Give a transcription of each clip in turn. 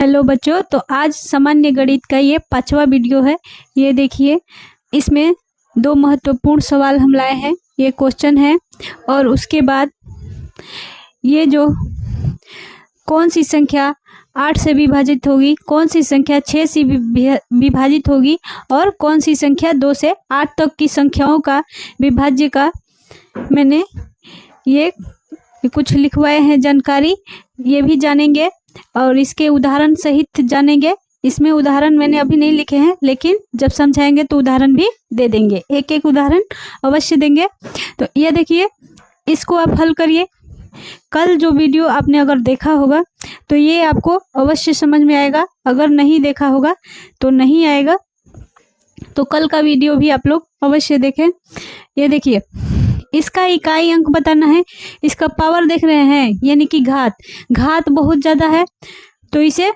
Hello बच्चों, तो आज सामान्य गणित का ये 5वां वीडियो है। ये देखिए, इसमें दो महत्वपूर्ण सवाल हम लाए हैं। ये क्वेश्चन है और उसके बाद ये जो कौन सी संख्या 8 से विभाजित होगी, कौन सी संख्या 6 से विभाजित होगी और कौन सी संख्या 2 से 8 तक की संख्याओं का विभाज्य का मैंने ये कुछ लिखवाए हैं जानकारी, ये भी जानेंगे और इसके उदाहरण सहित जानेंगे। इसमें उदाहरण मैंने अभी नहीं लिखे हैं, लेकिन जब समझाएंगे तो उदाहरण भी दे देंगे, एक एक उदाहरण अवश्य देंगे। तो ये देखिए, इसको आप हल करिए। कल जो वीडियो आपने अगर देखा होगा तो ये आपको अवश्य समझ में आएगा, अगर नहीं देखा होगा तो नहीं आएगा। तो कल का वीडियो भी आप लोग अवश्य देखें। ये देखिए, इसका इकाई अंक बताना है। इसका पावर देख रहे हैं, यानी कि घात बहुत ज़्यादा है, तो इसे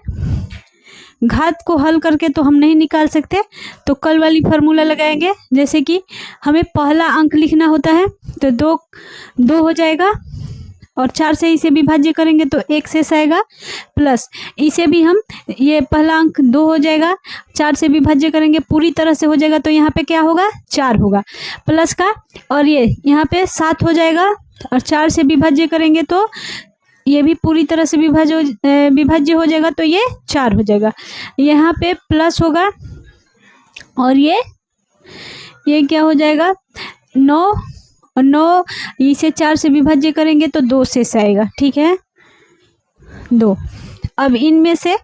घात को हल करके तो हम नहीं निकाल सकते। तो कल वाली फार्मूला लगाएंगे। जैसे कि हमें पहला अंक लिखना होता है तो दो हो जाएगा और 4 से इसे विभाज्य करेंगे तो 1 शेष आएगा, प्लस इसे भी हम ये पहला अंक 2 हो जाएगा, 4 से विभाज्य करेंगे पूरी तरह से हो जाएगा तो यहाँ पे क्या होगा, 4 होगा प्लस का, और ये यहाँ पे 7 हो जाएगा और 4 से विभाज्य करेंगे तो ये भी पूरी तरह से विभाज्य हो जाएगा तो ये 4 हो जाएगा। यहाँ पे प्लस होगा और ये क्या हो जाएगा, 9 और 9 इसे 4 से विभाज्य करेंगे तो 2 शेष आएगा। ठीक है, 2। अब इनमें से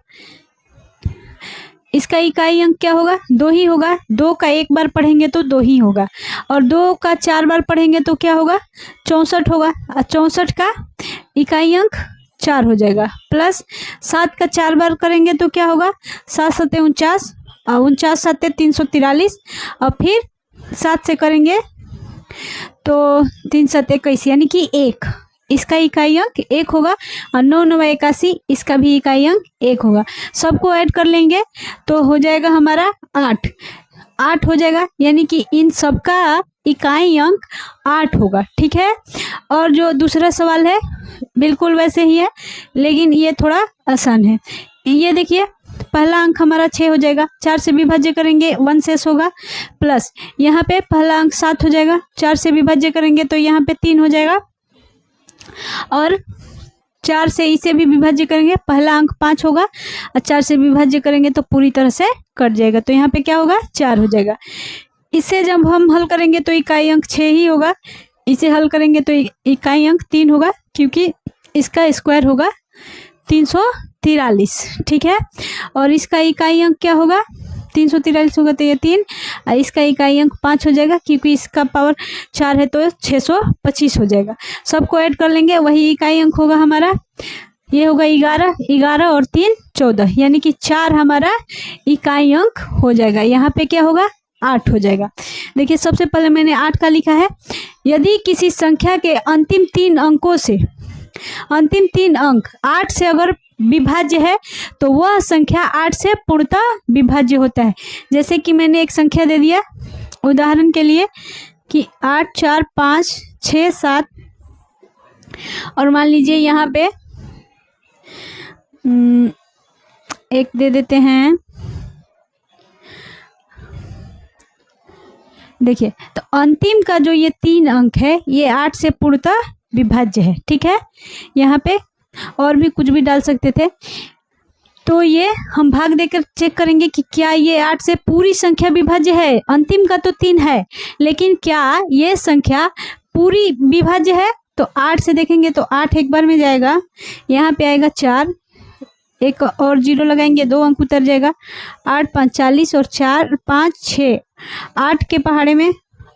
इसका इकाई अंक क्या होगा, 2 ही होगा। 2 का एक बार पढ़ेंगे तो 2 ही होगा और 2 का 4 बार पढ़ेंगे तो क्या होगा, 64 होगा। 64 का इकाई अंक 4 हो जाएगा, प्लस 7 का 4 बार करेंगे तो क्या होगा, 7 सत्ते 49 और 49 सत्ते 343 और फिर 7 से करेंगे तो 3 सत्ते 21 यानी कि 1। इसका इकाई अंक 1 होगा और 9 9 81 इसका भी इकाई अंक 1 होगा। सबको ऐड कर लेंगे तो हो जाएगा हमारा 8 हो जाएगा, यानी कि इन सबका इकाई अंक 8 होगा। ठीक है, और जो दूसरा सवाल है बिल्कुल वैसे ही है, लेकिन ये थोड़ा आसान है। ये देखिए, पहला अंक हमारा 6 हो जाएगा, 4 से विभाज्य करेंगे 1 शेष होगा, प्लस यहाँ पे पहला अंक 7 हो जाएगा, 4 से विभाज्य करेंगे तो यहाँ पे 3 हो जाएगा और 4 से इसे भी विभाज्य करेंगे, पहला अंक 5 होगा और 4 से विभाज्य करेंगे तो पूरी तरह से कट जाएगा तो यहाँ पे क्या होगा, 4 हो जाएगा। इसे जब हम हल करेंगे तो इकाई अंक 6 ही होगा, इसे हल करेंगे तो इकाई अंक 3 होगा, क्योंकि इसका स्क्वायर होगा 343। ठीक है, और इसका इकाई अंक क्या होगा, 343 होगा तो ये 3, इसका इकाई अंक 5 हो जाएगा, क्योंकि इसका पावर 4 है तो 625 हो जाएगा। सबको ऐड कर लेंगे, वही इकाई अंक होगा हमारा, ये होगा 11 और 3 14, यानी कि 4 हमारा इकाई अंक हो जाएगा। यहाँ पे क्या होगा, 8 हो जाएगा। देखिए, सबसे पहले मैंने 8 का लिखा है। यदि किसी संख्या के अंतिम 3 अंक 8 से अगर विभाज्य है तो वह संख्या 8 से पूर्णतः विभाज्य होता है। जैसे कि मैंने एक संख्या दे दिया उदाहरण के लिए कि 8 4 5 6 7, और मान लीजिए यहाँ पे एक दे देते हैं। देखिए, तो अंतिम का जो ये 3 अंक है ये 8 से पूर्णतः विभाज्य है। ठीक है, यहाँ पे और भी कुछ भी डाल सकते थे, तो ये हम भाग देकर चेक करेंगे कि क्या ये 8 से पूरी संख्या विभाज्य है। अंतिम का तो 3 है, लेकिन क्या ये संख्या पूरी विभाज्य है, तो 8 से देखेंगे तो 8 एक बार में जाएगा, यहाँ पे आएगा 4, एक और 0 लगाएंगे 2 अंक उतर जाएगा, 8 5 40 और 4 5 6, 8 के पहाड़े में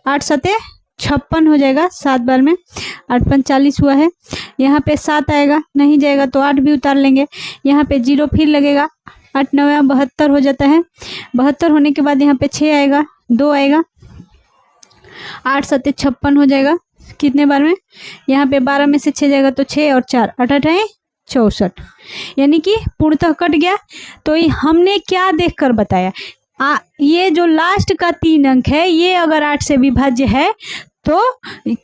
8 सत्ते 56 हो जाएगा 7 बार में, 8 5 40 हुआ है। यहाँ पे 7 आएगा, नहीं जाएगा तो 8 भी उतार लेंगे, यहाँ पे 0 फिर लगेगा, 8 9 72 हो जाता है। 72 होने के बाद यहाँ पे 6 आएगा, 2 आएगा, 8 सत्ते 56 हो जाएगा कितने बार में, यहाँ पे 12 में से 6 जाएगा तो 6 और 4 8 8 64, यानी कि पूर्णतः कट गया। तो हमने क्या देखकर बताया, ये जो लास्ट का 3 अंक है ये अगर 8 से विभाज्य है तो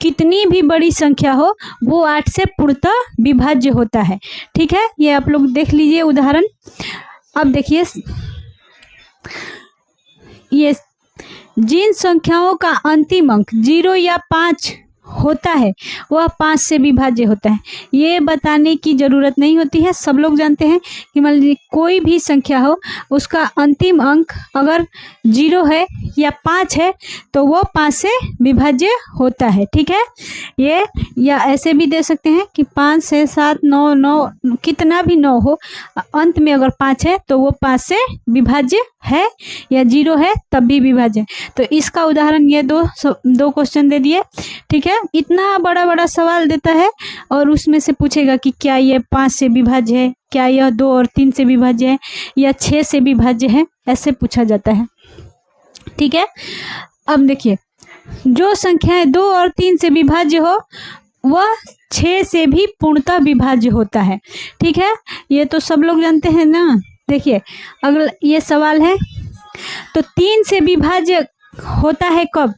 कितनी भी बड़ी संख्या हो वो 8 से पूर्णतः विभाज्य होता है। ठीक है, ये आप लोग देख लीजिए उदाहरण। अब देखिए, ये जिन संख्याओं का अंतिम अंक 0 या 5 होता है वह 5 से विभाज्य होता है। ये बताने की ज़रूरत नहीं होती है, सब लोग जानते हैं कि मान लीजिए कोई भी संख्या हो, उसका अंतिम अंक अगर 0 है या 5 है तो वो 5 से विभाज्य होता है। ठीक है, ये या ऐसे भी दे सकते हैं कि 5, 6, 7, 9, 9 कितना भी 9 हो, अंत में अगर 5 है तो वो 5 से विभाज्य है, या 0 है तब भी विभाज्य है। तो इसका उदाहरण ये दो क्वेश्चन दे दिए। ठीक है, इतना बड़ा बड़ा सवाल देता है और उसमें से पूछेगा कि क्या ये 5 से विभाज्य है, क्या यह 2 और 3 से विभाज्य है, या 6 से विभाज्य है, ऐसे पूछा जाता है। ठीक है, अब देखिए, जो संख्याएं 2 और 3 से विभाज्य हो वह 6 से भी पूर्णतः विभाज्य होता है। ठीक है, ये तो सब लोग जानते हैं ना। देखिए, अगला ये सवाल है, तो 3 से विभाज्य होता है कब?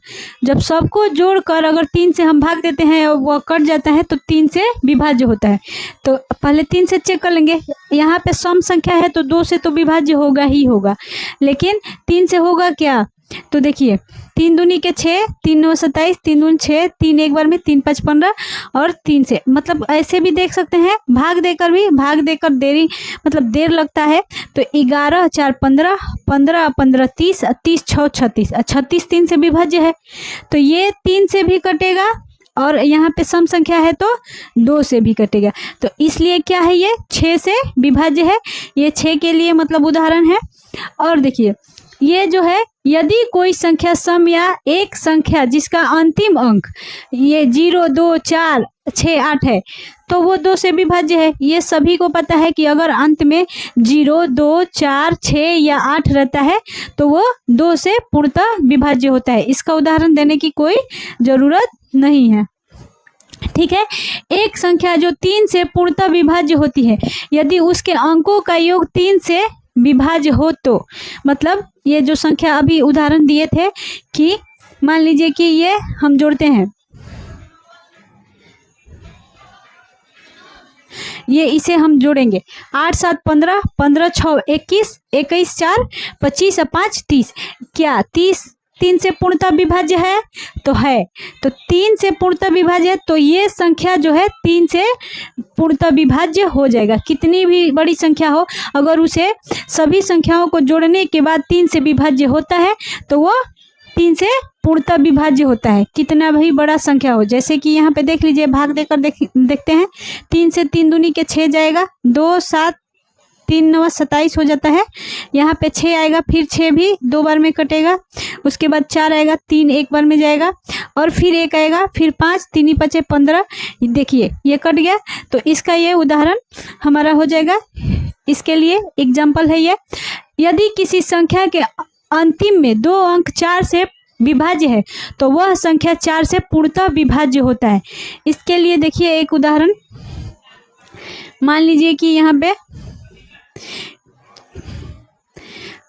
जब सबको जोड़कर अगर 3 से हम भाग देते हैं और वह कट जाता है तो 3 से विभाज्य होता है। तो पहले 3 से चेक कर लेंगे, यहाँ पे सम संख्या है तो 2 से तो विभाज्य होगा ही होगा, लेकिन 3 से होगा क्या? तो देखिए, 3 दूनी के 6, 3 9 27, 3 दूनी 6, 3 एक बार में 3 5 15 और 3 से, मतलब ऐसे भी देख सकते हैं, भाग देकर देरी मतलब देर लगता है। तो 11 4 15, 15 15 30, 30 6 36, 36 3 से विभाज्य है, तो ये 3 से भी कटेगा और यहाँ पे सम संख्या है तो 2 से भी कटेगा। तो इसलिए क्या है, ये 6 से विभाज्य है। ये 6 के लिए मतलब उदाहरण है। और देखिए, ये जो है, यदि कोई संख्या सम या एक संख्या जिसका अंतिम अंक ये 0 2 4 6 8 है तो वो 2 से विभाज्य है। ये सभी को पता है कि अगर अंत में 0 2 4 6 या 8 रहता है तो वो 2 से पूर्णतः विभाज्य होता है। इसका उदाहरण देने की कोई ज़रूरत नहीं है। ठीक है, एक संख्या जो 3 से पूर्णतः विभाज्य होती है, यदि उसके अंकों का योग 3 से विभाज्य हो तो, मतलब ये जो संख्या अभी उदाहरण दिए थे कि मान लीजिए कि ये हम जोड़ते हैं, ये इसे हम जोड़ेंगे 8 7 15, 15 6 21, 21 4 25 और 5 30। क्या 30 3 से पूर्णतः विभाज्य है? तो है। तो 3 से पूर्णतः विभाज्य है तो ये संख्या जो है 3 से पूर्णतः विभाज्य हो जाएगा। कितनी भी बड़ी संख्या हो, अगर उसे सभी संख्याओं को जोड़ने के बाद 3 से विभाज्य होता है तो वो 3 से पूर्णतः विभाज्य होता है, कितना भी बड़ा संख्या हो। जैसे कि यहाँ पे देख लीजिए, भाग देकर देखते हैं। 3 से 3 दूनी के 6 जाएगा, 2 7 3 9 27 हो जाता है। यहाँ पे 6 आएगा, फिर 6 भी 2 बार में कटेगा, उसके बाद 4 आएगा, 3 एक बार में जाएगा, और फिर 1 आएगा, फिर 5, 3 5 15। देखिए ये कट गया। तो इसका ये उदाहरण हमारा हो जाएगा। इसके लिए एग्जाम्पल है ये, यदि किसी संख्या के अंतिम में 2 अंक 4 से विभाज्य है तो वह संख्या 4 से पूर्णतः विभाज्य होता है। इसके लिए देखिए एक उदाहरण, मान लीजिए कि यहाँ पे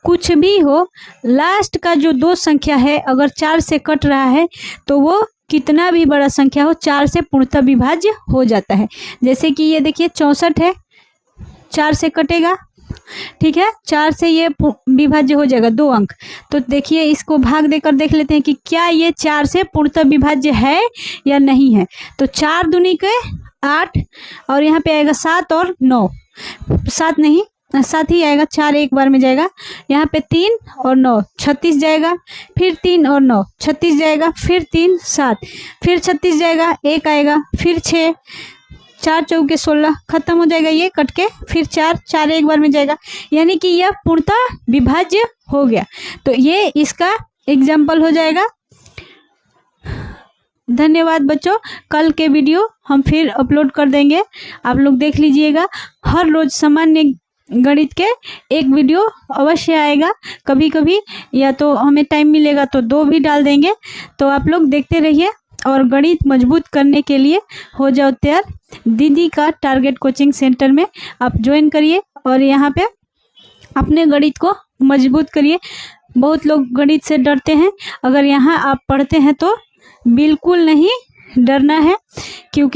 कुछ भी हो, लास्ट का जो 2 संख्या है अगर 4 से कट रहा है तो वो कितना भी बड़ा संख्या हो 4 से पूर्णतः विभाज्य हो जाता है। जैसे कि ये देखिए 64 है, 4 से कटेगा, ठीक है, 4 से ये विभाज्य हो जाएगा 2 अंक। तो देखिए इसको भाग देकर देख लेते हैं कि क्या ये 4 से पूर्णतः विभाज्य है या नहीं है। तो 4 दूनी के 8 और यहाँ पे आएगा 7 और 9, 7 नहीं 7 ही आएगा, 4 एक बार में जाएगा, यहाँ पे 3 और 9 36 जाएगा, फिर 3 और 9 36 जाएगा, फिर 3 7, फिर 36 जाएगा, 1 आएगा, फिर 6, 4 चौके 16 खत्म हो जाएगा ये कट के, फिर 4 एक बार में जाएगा, यानी कि यह पूर्णतः विभाज्य हो गया। तो ये इसका एग्जाम्पल हो जाएगा। धन्यवाद बच्चों, कल के वीडियो हम फिर अपलोड कर देंगे, आप लोग देख लीजिएगा। हर रोज सामान्य गणित के एक वीडियो अवश्य आएगा, कभी कभी या तो हमें टाइम मिलेगा तो 2 भी डाल देंगे। तो आप लोग देखते रहिए और गणित मजबूत करने के लिए हो जाओ तैयार। दीदी का टारगेट कोचिंग सेंटर में आप ज्वाइन करिए और यहाँ पे अपने गणित को मजबूत करिए। बहुत लोग गणित से डरते हैं, अगर यहाँ आप पढ़ते हैं तो बिल्कुल नहीं डरना है, क्योंकि